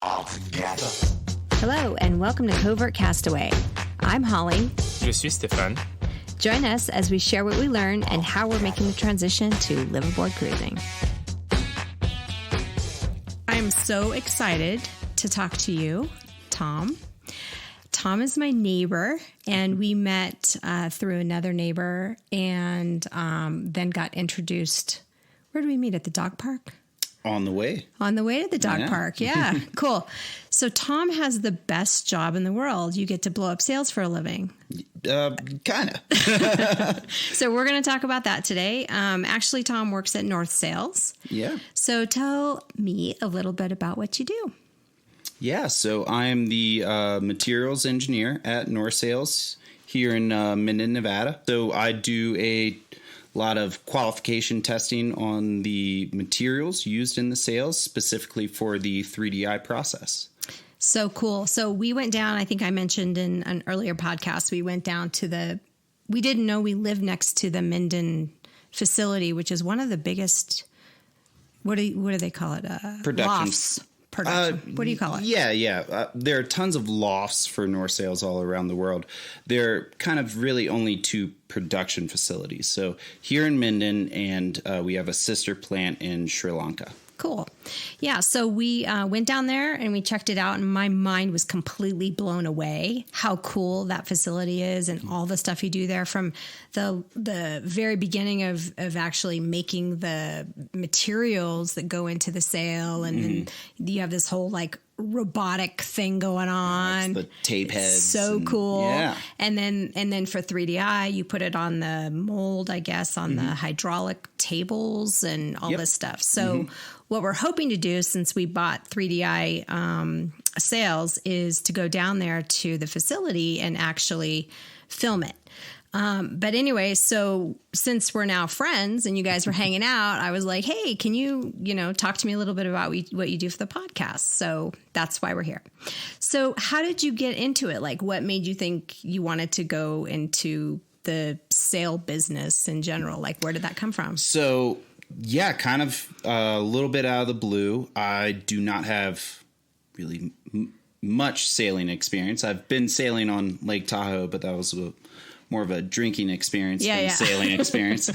all together. Hello, and welcome to Covert Castaway. I'm Holly. Je suis Stéphane. Join us as we share what we learn and how we're making the transition to liveaboard cruising. I'm so excited to talk to you, Tom. Tom is my neighbor, and we met through another neighbor and then got introduced. Where did we meet? At the dog park? On the way. On the way to the dog park. Yeah, cool. So Tom has the best job in the world. You get to blow up sales for a living. Kind of. So we're going to talk about that today. Actually, Tom works at North Sales. Yeah. So tell me a little bit about what you do. Yeah, so I'm the materials engineer at North Sales here in Minden, Nevada. So I do a lot of qualification testing on the materials used in the sales, specifically for the 3DI process. So cool. So we went down, I think I mentioned in an earlier podcast, we went down to we didn't know we lived next to the Minden facility, which is one of the biggest, what do they call it? Lofts. Production. What do you call it? Yeah. There are tons of lofts for North Sales all around the world. There are kind of really only two production facilities. So here in Minden, and we have a sister plant in Sri Lanka. Cool. Yeah. So we went down there and we checked it out, and my mind was completely blown away how cool that facility is and all the stuff you do there, from the very beginning of actually making the materials that go into the sail. And then you have this whole like robotic thing going on. The tape heads. So cool. Yeah. And then for 3DI, you put it on the mold, I guess, on the hydraulic tables and all this stuff. So what we're hoping to do, since we bought 3DI sales, is to go down there to the facility and actually film it. But anyway, so since we're now friends and you guys were hanging out, I was like, hey, can you talk to me a little bit about what you do for the podcast? So that's why we're here. So how did you get into it? Like, what made you think you wanted to go into the sale business in general? Like, where did that come from? So, yeah, kind of a little bit out of the blue. I do not have really much sailing experience. I've been sailing on Lake Tahoe, but that was more of a drinking experience than a sailing experience.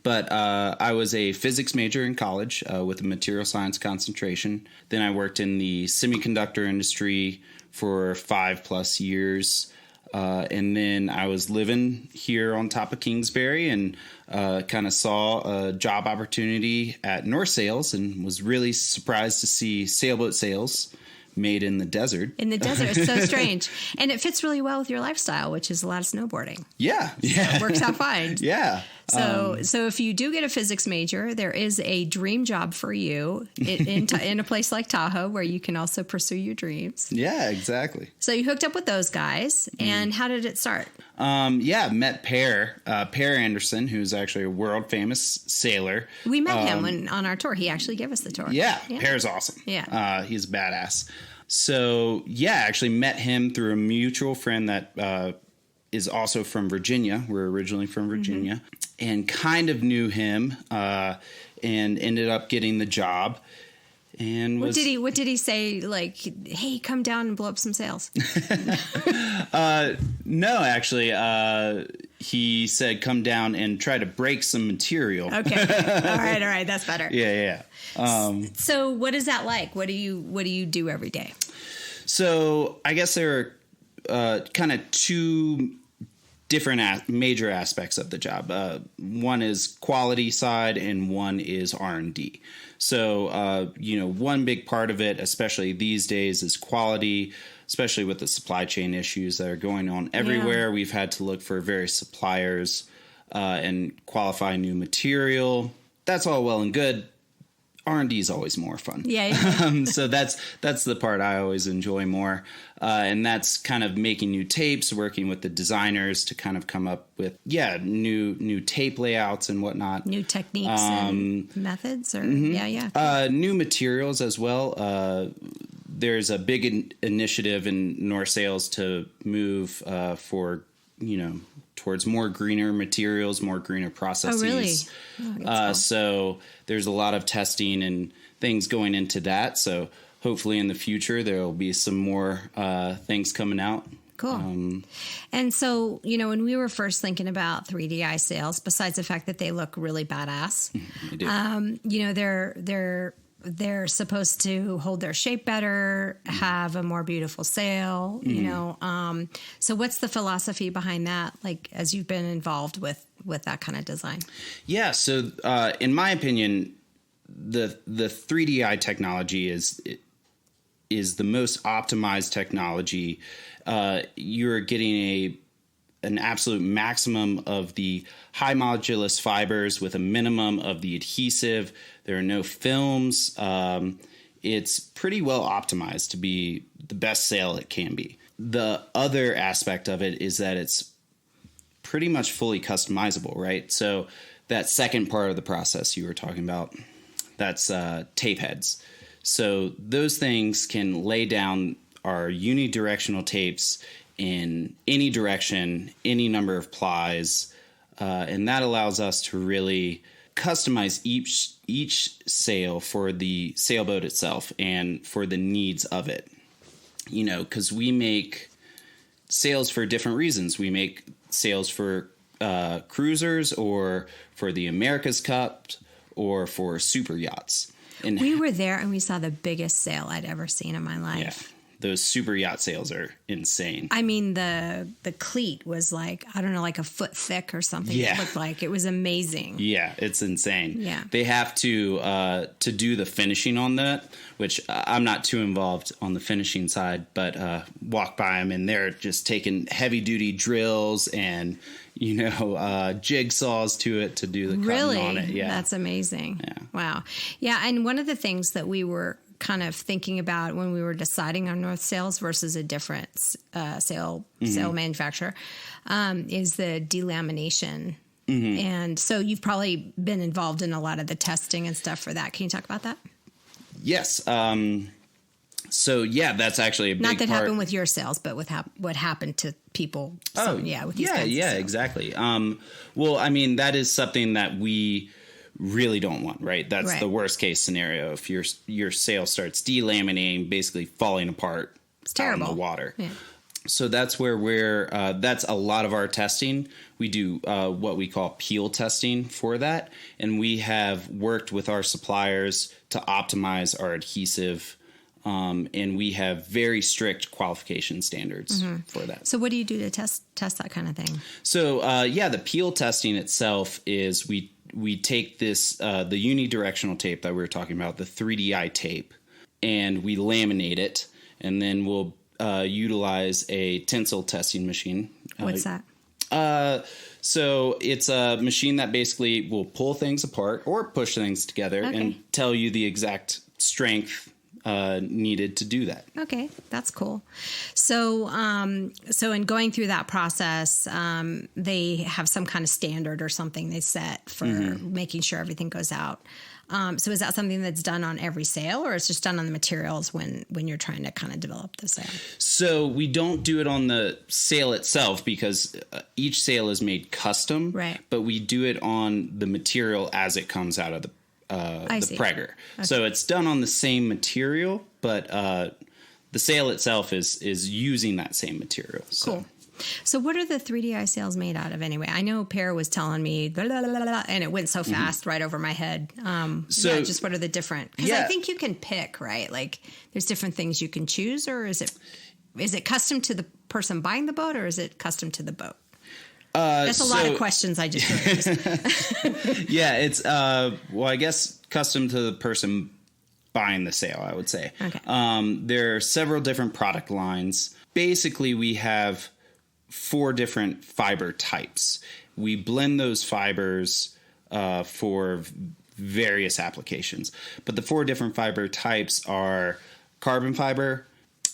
But I was a physics major in college with a material science concentration. Then I worked in the semiconductor industry for 5+ years. And then I was living here on top of Kingsbury and kind of saw a job opportunity at North Sales and was really surprised to see sailboat sales made in the desert. In the desert. It's so strange. And it fits really well with your lifestyle, which is a lot of snowboarding. Yeah. So it works out fine. Yeah. So if you do get a physics major, there is a dream job for you in a place like Tahoe where you can also pursue your dreams. Yeah, exactly. So you hooked up with those guys, and how did it start? Met Per Anderson, who's actually a world famous sailor. We met him on our tour. He actually gave us the tour. Yeah. Per's awesome. Yeah. He's badass. So actually met him through a mutual friend that is also from Virginia. We're originally from Virginia, and kind of knew him and ended up getting the job. And what did he say? Like, hey, come down and blow up some sales? No, actually, he said come down and try to break some material. Okay, all right, that's better. Yeah. So what is that like? What do you do every day? So I guess there are kind of two different major aspects of the job. One is quality side and one is R&D. So, one big part of it, especially these days, is quality, especially with the supply chain issues that are going on everywhere. Yeah. We've had to look for various suppliers and qualify new material. That's all well and good. R&D is always more fun. Yeah. So that's the part I always enjoy more. And that's kind of making new tapes, working with the designers to kind of come up with, new tape layouts and whatnot. New techniques and methods or new materials as well. There's a big initiative in North Sales to move towards more greener materials, more greener processes. Oh, really? Oh, cool. So there's a lot of testing and things going into that. So hopefully in the future there will be some more things coming out. Cool. And so, when we were first thinking about 3DI sails, besides the fact that they look really badass, they're supposed to hold their shape better, have a more beautiful sail, so what's the philosophy behind that? Like, as you've been involved with that kind of design? Yeah. So, in my opinion, the 3DI technology is the most optimized technology. You're getting an absolute maximum of the high modulus fibers with a minimum of the adhesive. There are no films. It's pretty well optimized to be the best sail it can be. The other aspect of it is that it's pretty much fully customizable, right? So that second part of the process you were talking about, that's tape heads. So those things can lay down our unidirectional tapes in any direction, any number of plies, and that allows us to really customize each sail for the sailboat itself and for the needs of it. Because we make sails for different reasons. We make sails for cruisers, or for the America's Cup, or for super yachts. And we were there and we saw the biggest sail I'd ever seen in my life. Yeah. Those super yacht sails are insane. I mean, the cleat was like, I don't know, like a foot thick or something. Yeah. It looked like. It was amazing. Yeah, it's insane. Yeah. They have to do the finishing on that, which I'm not too involved on the finishing side, but walk by them and they're just taking heavy duty drills and jigsaws to it to do the cutting on it. Yeah, that's amazing. Yeah. Wow. Yeah, and one of the things that we were kind of thinking about when we were deciding on North Sails versus a different sail manufacturer is the delamination. Mm-hmm. And so you've probably been involved in a lot of the testing and stuff for that. Can you talk about that? Yes. So yeah, that's actually a big part. Not that happened with your sails, but with what happened to people. With these kinds of sails. Exactly. Well, I mean, that is something that we really don't want, right? That's the worst case scenario. If your sail starts delaminating, basically falling apart, it's terrible. Out in the water. Yeah. So that's where that's a lot of our testing. We do what we call peel testing for that. And we have worked with our suppliers to optimize our adhesive. And we have very strict qualification standards for that. So what do you do to test that kind of thing? So, the peel testing itself is we take this, the unidirectional tape that we were talking about, the 3DI tape, and we laminate it, and then we'll utilize a tensile testing machine. What's that? So it's a machine that basically will pull things apart or push things together and tell you the exact strength needed to do that. Okay, that's cool. So, in going through that process, they have some kind of standard or something they set for making sure everything goes out. So is that something that's done on every sail, or it's just done on the materials when you're trying to kind of develop the sail? So we don't do it on the sail itself because each sail is made custom, right? But we do it on the material as it comes out of the pregger. Okay. So it's done on the same material, but the sail itself is using that same material. So. Cool. So what are the 3DI sails made out of anyway? I know Per was telling me, blah, blah, blah, blah, and it went so fast right over my head. Just what are the different? Because I think you can pick, right? Like there's different things you can choose, or is it custom to the person buying the boat, or is it custom to the boat? That's a lot of questions I just raised. Yeah, it's I guess custom to the person buying the sail, I would say. Okay. There are several different product lines. Basically, we have 4 different fiber types. We blend those fibers for various applications. But the 4 different fiber types are carbon fiber,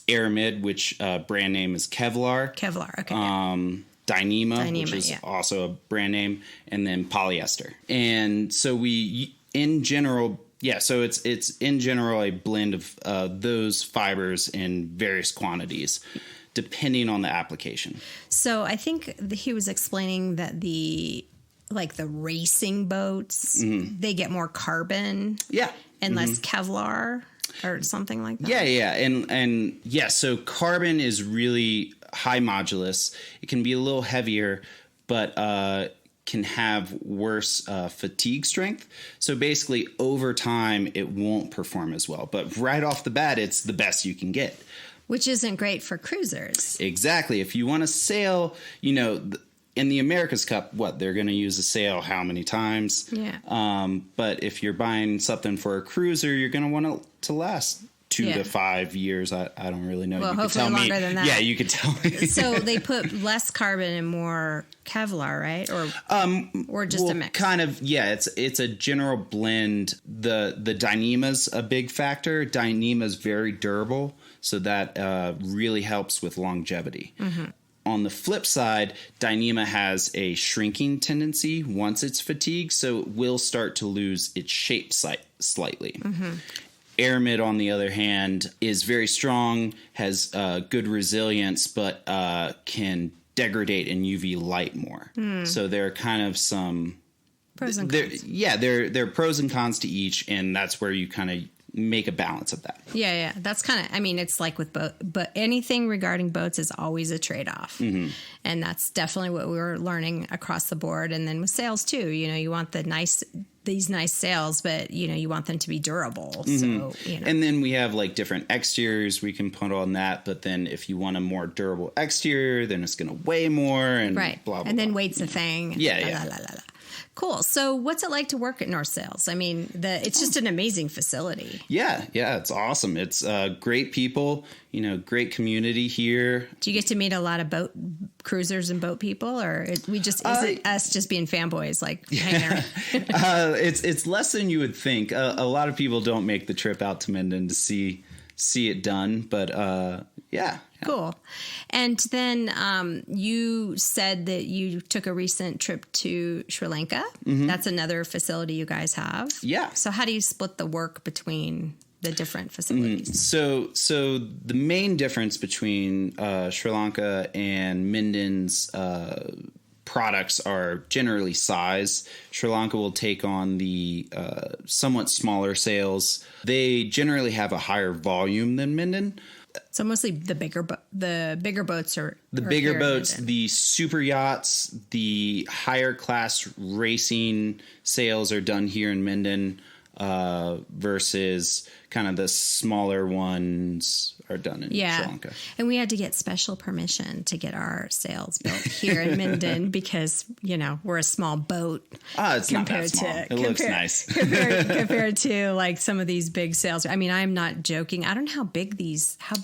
aramid, which brand name is Kevlar. Kevlar, okay. Dyneema, which is also a brand name, and then polyester. And so we, in general, so it's in general a blend of those fibers in various quantities, depending on the application. So I think he was explaining that the racing boats, they get more carbon, and less Kevlar. or something like that. Yeah. And yeah, so carbon is really high modulus. It can be a little heavier, but can have worse fatigue strength. So basically over time, it won't perform as well. But right off the bat, it's the best you can get. Which isn't great for cruisers. Exactly. If you want to sail, you know, in the America's Cup, they're going to use a sail how many times? Yeah. But if you're buying something for a cruiser, you're going to want it to last 2 to 5 years. I don't really know. Well, you hopefully could tell longer me. than that. Yeah, you could tell me. So they put less carbon and more Kevlar, right? Or just a mix? Kind of, yeah. It's a general blend. The Dyneema's a big factor. Dyneema's very durable, so that really helps with longevity. Mm-hmm. On the flip side, Dyneema has a shrinking tendency once it's fatigued, so it will start to lose its shape slightly. Mm-hmm. Aramid, on the other hand, is very strong, has good resilience, but can degrade in UV light more. So there are kind of some pros and cons. Yeah, there are pros and cons to each, and that's where you kind of make a balance of that. Yeah. That's kind of, I mean, it's like with boat, but anything regarding boats is always a trade-off. Mm-hmm. And that's definitely what we were learning across the board. And then with sails too, you know, you want these nice sails, but you know, you want them to be durable. Mm-hmm. So, you know. And then we have like different exteriors we can put on that. But then if you want a more durable exterior, then it's going to weigh more and right. blah, blah, and then blah. weight's a thing. Yeah. Cool. So what's it like to work at North Sails? I mean, it's just an amazing facility. Yeah, it's awesome. It's great people, you know, great community here. Do you get to meet a lot of boat cruisers and boat people, or is it us just being fanboys like hanging around? It's less than you would think. A lot of people don't make the trip out to Minden to see it done, but yeah. Cool. And then you said that you took a recent trip to Sri Lanka. Mm-hmm. That's another facility you guys have. Yeah. So how do you split the work between the different facilities? Mm-hmm. So the main difference between Sri Lanka and Minden's products are generally size. Sri Lanka will take on the somewhat smaller sails. They generally have a higher volume than Minden. So mostly the bigger boats are the bigger boats, the super yachts, the higher class racing sails are done here in Minden, versus kind of the smaller ones are done in Sri Lanka. And we had to get special permission to get our sails built here in Minden because, you know, we're a small boat. It's not that small. It looks nice. compared to like some of these big sails. I mean, I'm not joking. I don't know how big are these? I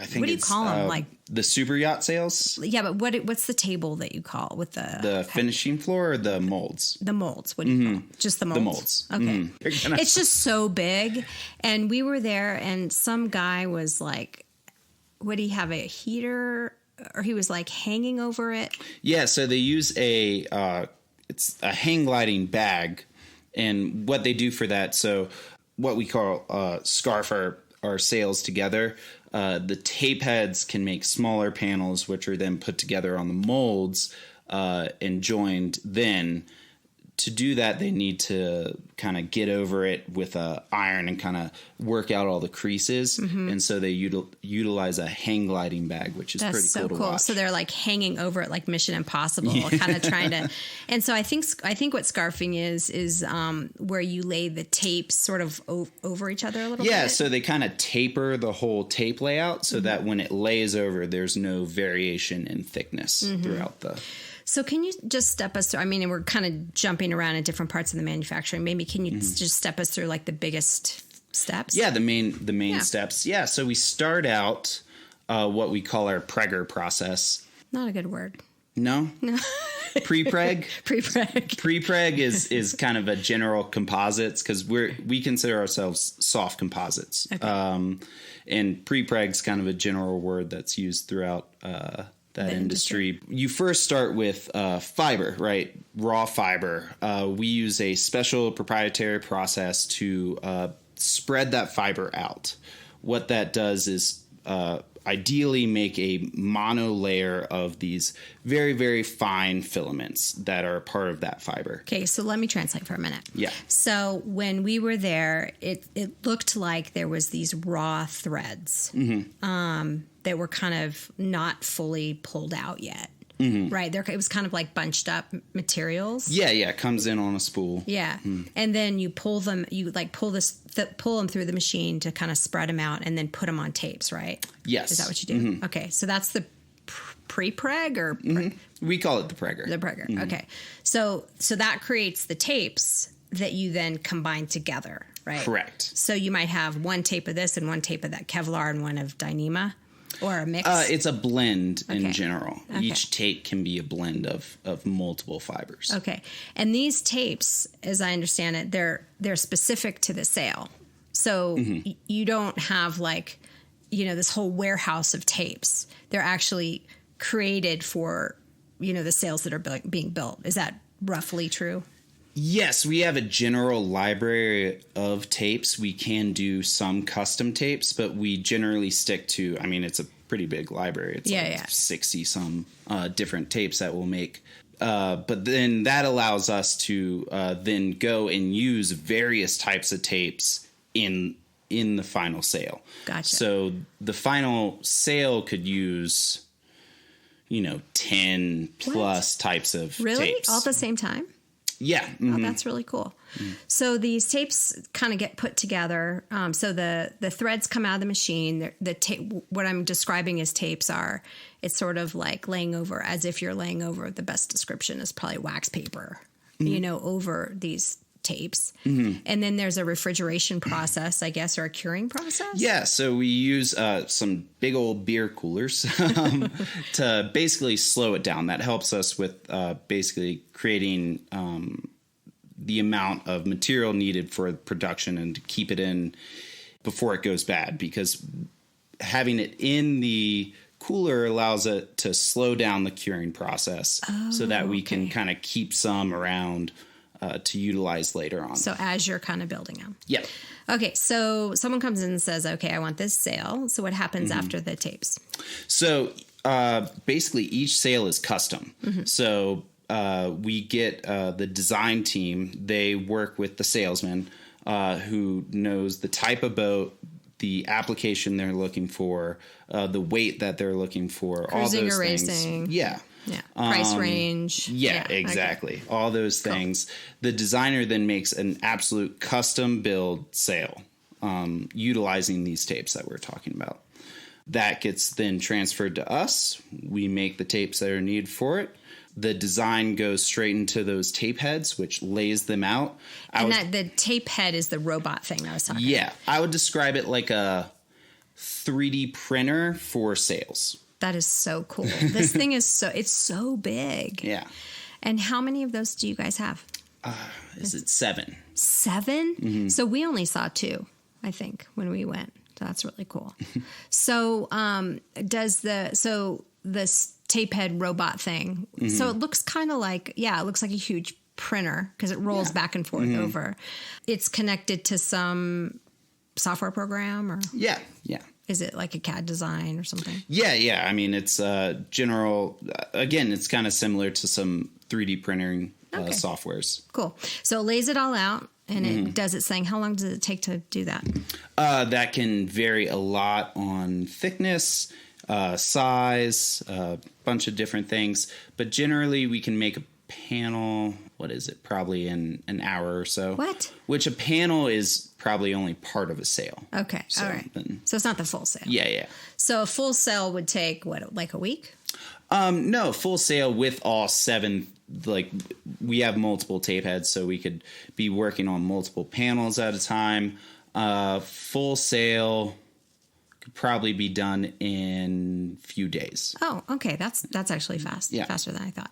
think what do you call them? Like the super yacht sails? Yeah, but what's the table that you call with the finishing floor or the molds? The molds. What do you call them? Just the molds? The molds. Okay. Mm-hmm. It's just so big. And we were there and some guy was like, would he have a heater or he was like hanging over it? Yeah, so they use it's a hang gliding bag. And what they do for that, so what we call scarf our sails together. The tape heads can make smaller panels, which are then put together on the molds and joined. Then to do that, they need to kind of get over it with a iron and kind of work out all the creases. Mm-hmm. And so they utilize a hang gliding bag, which is pretty cool to watch. So they're like hanging over it like Mission Impossible, kind of trying to. And so I think what scarfing is where you lay the tapes sort of over each other a little bit. Yeah, so they kind of taper the whole tape layout so that when it lays over, there's no variation in thickness throughout the... So can you just step us through, I mean, we're kind of jumping around in different parts of the manufacturing. Maybe can you just step us through like the biggest steps? Yeah, the main steps. Yeah, so we start out what we call our pregger process. Not a good word. No? Pre-preg? Pre-preg. Pre-preg is kind of a general composites because we consider ourselves soft composites. Okay. And pre-preg's kind of a general word that's used throughout that industry. You first start with fiber, right? Raw fiber. We use a special proprietary process to spread that fiber out. What that does is ideally make a mono layer of these very, very fine filaments that are part of that fiber. Okay, so let me translate for a minute. Yeah. So when we were there, it looked like there was these raw threads that were kind of not fully pulled out yet. Right. It was kind of like bunched up materials. Yeah. It comes in on a spool. Yeah. And then you pull them, pull them through the machine to kind of spread them out and then put them on tapes, right? Yes. Is that what you do? Okay. So that's the pre-preg or? We call it the pregger. The pregger. Okay. So that creates the tapes that you then combine together, right? Correct. So you might have one tape of this and one tape of that Kevlar and one of Dyneema. Or a mix? It's a blend in general. Okay. Each tape can be a blend of multiple fibers. Okay. And these tapes, as I understand it, they're specific to the sail. So you don't have this whole warehouse of tapes. They're actually created for, the sails that are being built. Is that roughly true? Yes, we have a general library of tapes. We can do some custom tapes, but we generally stick to, it's a pretty big library. It's 60-some different tapes that we'll make. But then that allows us to then go and use various types of tapes in the final sail. Gotcha. So the final sail could use, 10 plus types of tapes. All at the same time? Yeah. Oh, that's really cool. So these tapes kind of get put together. So the threads come out of the machine. What I'm describing as tapes are, it's sort of like laying over, as if you're laying over, the best description is probably wax paper, over these tapes. And then there's a refrigeration process, I guess, or a curing process? Yeah, so we use some big old beer coolers to basically slow it down. That helps us with basically creating the amount of material needed for production and to keep it in before it goes bad, because having it in the cooler allows it to slow down the curing process so that we can kind of keep some around to utilize later on. So as you're kind of building them. Yeah. Okay, so someone comes in and says, okay, I want this sail. So what happens after the tapes? So basically each sail is custom. So we get the design team. They work with the salesman who knows the type of boat, the application they're looking for, the weight that they're looking for, cruising all those or things. Racing. Yeah. Yeah. Price range. Yeah, exactly. Okay. All those things. The designer then makes an absolute custom build sail utilizing these tapes that we're talking about. That gets then transferred to us. We make the tapes that are needed for it. The design goes straight into those tape heads, which lays them out. The tape head is the robot thing I was talking about. Yeah. I would describe it like a 3D printer for sails. That is so cool. This thing is it's so big. Yeah. And how many of those do you guys have? Is it 7? 7? So we only saw 2, I think, when we went. So that's really cool. So this tape head robot thing, so it looks kind of like, it looks like a huge printer because it rolls back and forth over. It's connected to some software program or? Yeah. Is it like a CAD design or something? Yeah. It's general. Again, it's kind of similar to some 3D printing softwares. Cool. So it lays it all out, and it does it saying, how long does it take to do that? That can vary a lot on thickness, size, a bunch of different things. But generally, we can make a panel, probably in an hour or so. What? Which a panel is probably only part of a sail. Okay, all right. So it's not the full sail. Yeah. So a full sail would take, like a week? No, full sail with all 7, we have multiple tape heads, so we could be working on multiple panels at a time. Full sail could probably be done in a few days. Oh, okay. That's actually fast. Yeah. Faster than I thought.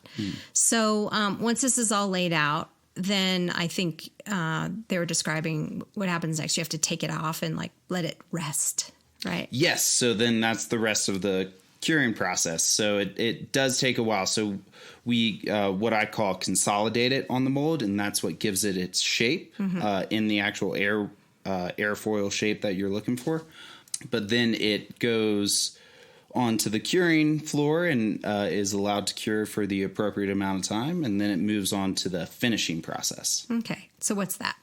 So once this is all laid out, then I think they were describing what happens next. You have to take it off and let it rest, right? Yes. So then that's the rest of the curing process. So it does take a while. So we what I call consolidate it on the mold, and that's what gives it its shape in the actual airfoil shape that you're looking for. but then it goes onto the curing floor and is allowed to cure for the appropriate amount of time, and then it moves on to the finishing process. Okay, so what's that?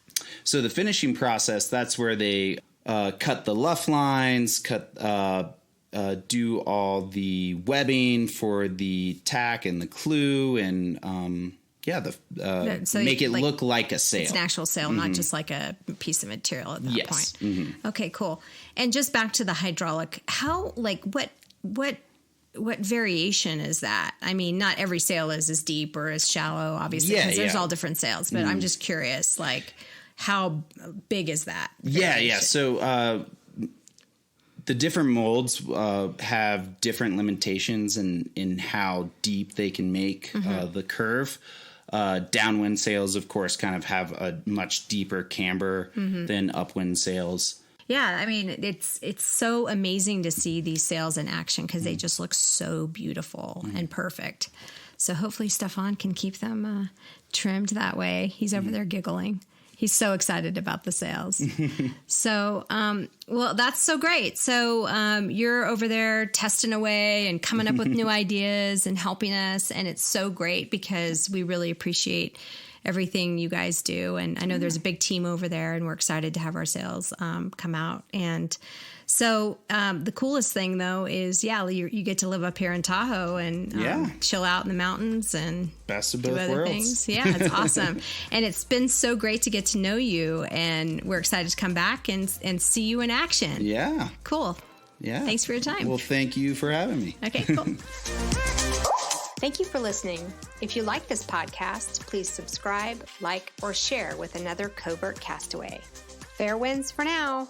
So the finishing process, that's where they cut the luff lines, do all the webbing for the tack and the clue, and so make it look like a sail. It's an actual sail, not just like a piece of material at that Yes. point. Mm-hmm. Okay, cool. And just back to the hydraulic, how, like, what variation is that? I mean, not every sail is as deep or as shallow, obviously, because there's all different sails. But I'm just curious, like, how big is that variation? Yeah. So the different molds have different limitations in how deep they can make the curve. Downwind sails, of course, kind of have a much deeper camber than upwind sails. Yeah, I mean, it's so amazing to see these sails in action because they just look so beautiful and perfect. So hopefully Stefan can keep them trimmed that way. He's over there giggling. He's so excited about the sails. So, well, that's so great. So you're over there testing away and coming up with new ideas and helping us. And it's so great because we really appreciate everything you guys do. And I know there's a big team over there, and we're excited to have our sails come out. And so the coolest thing, though, is, you get to live up here in Tahoe and chill out in the mountains and best of do both other worlds. things. Yeah, it's awesome. And it's been so great to get to know you, and we're excited to come back and see you in action. Yeah. Cool. Yeah. Thanks for your time. Well, thank you for having me. Okay, cool. Thank you for listening. If you like this podcast, please subscribe, like, or share with another Covert Castaway. Fair winds for now.